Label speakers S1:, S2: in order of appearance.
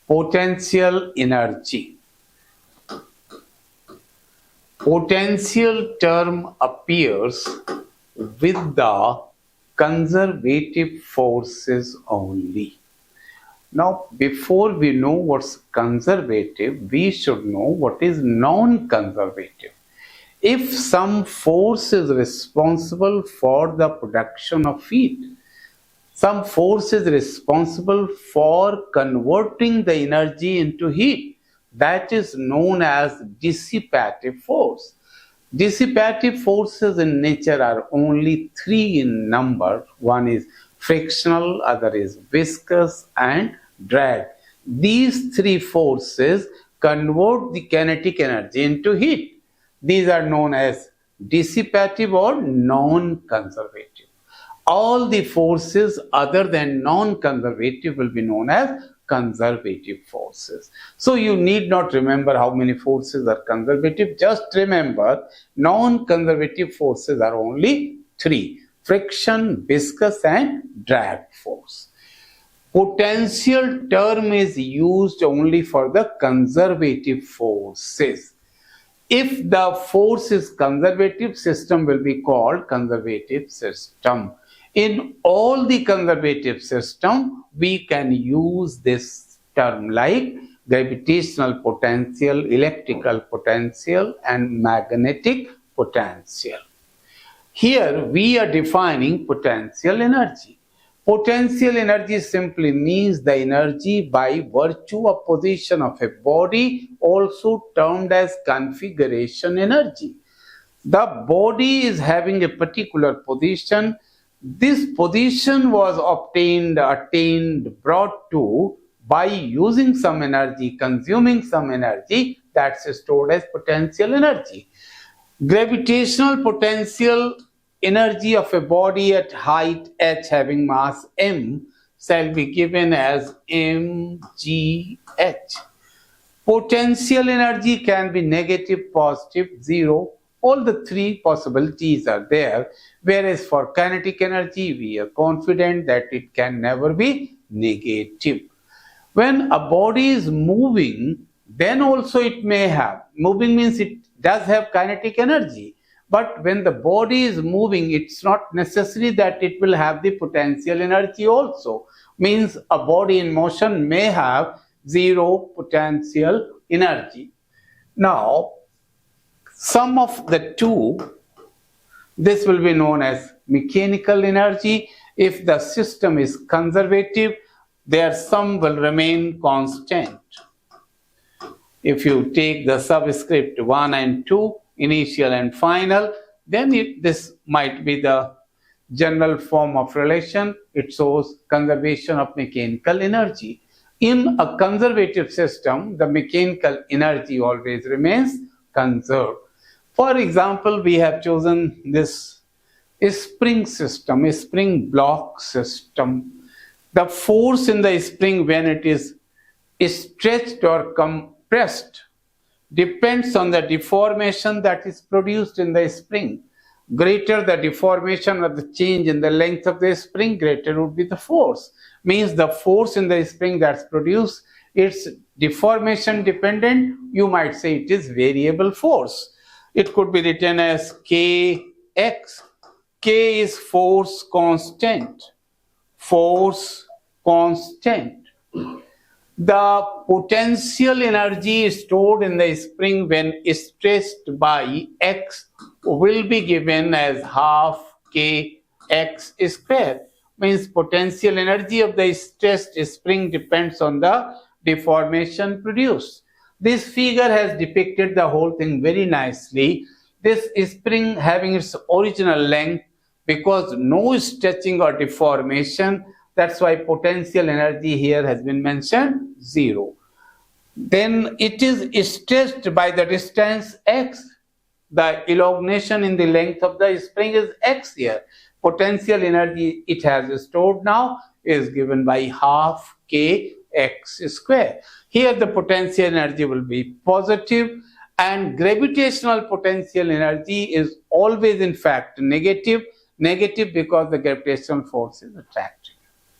S1: Potential energy. Potential term appears with the conservative forces only. Now, before we know what's conservative, we should know what is non-conservative. If some force is responsible for the production of heat, some force is responsible for converting the energy into heat, that is known as dissipative force. Dissipative forces in nature are only three in number. One is frictional, other is viscous, and drag. These three forces convert the kinetic energy into heat. These are known as dissipative or non-conservative. All the forces other than non-conservative will be known as conservative forces. So you need not remember how many forces are conservative. Just remember non-conservative forces are only three: friction, viscous, and drag force. Potential term is used only for the conservative forces. If the force is conservative, system will be called conservative system. In all the conservative system, we can use this term like gravitational potential, electrical potential, and magnetic potential. Here we are defining potential energy. Potential energy simply means the energy by virtue of position of a body, also termed as configuration energy. The body is having a particular position. This position was attained, brought to by using some energy, consuming some energy, that's stored as potential energy. Gravitational potential energy of a body at height h having mass m shall be given as mgh. Potential energy can be negative, positive, zero. All the three possibilities are there, whereas for kinetic energy, we are confident that it can never be negative. When a body is moving, then also it may have. Moving means it does have kinetic energy. But when the body is moving, it's not necessary that it will have the potential energy also. Means a body in motion may have zero potential energy. Now, sum of the two, this will be known as mechanical energy. If the system is conservative, their sum will remain constant. If you take the subscript 1 and 2, initial and final, then this might be the general form of relation. It shows conservation of mechanical energy. In a conservative system, the mechanical energy always remains conserved. For example, we have chosen this spring system, a spring block system. The force in the spring when it is stretched or compressed depends on the deformation that is produced in the spring. Greater the deformation or the change in the length of the spring, greater would be the force. Means the force in the spring that's produced, it's deformation dependent. You might say it is variable force. It could be written as Kx. K is force constant. Force constant. The potential energy stored in the spring when stressed by x will be given as half kx square. Means potential energy of the stressed spring depends on the deformation produced. This figure has depicted the whole thing very nicely. This spring having its original length, because no stretching or deformation, that's why potential energy here has been mentioned 0. Then it is stretched by the distance x. The elongation in the length of the spring is x here. Potential energy it has stored now is given by half kx square. Here the potential energy will be positive, and gravitational potential energy is always in fact negative because the gravitational force is attracted.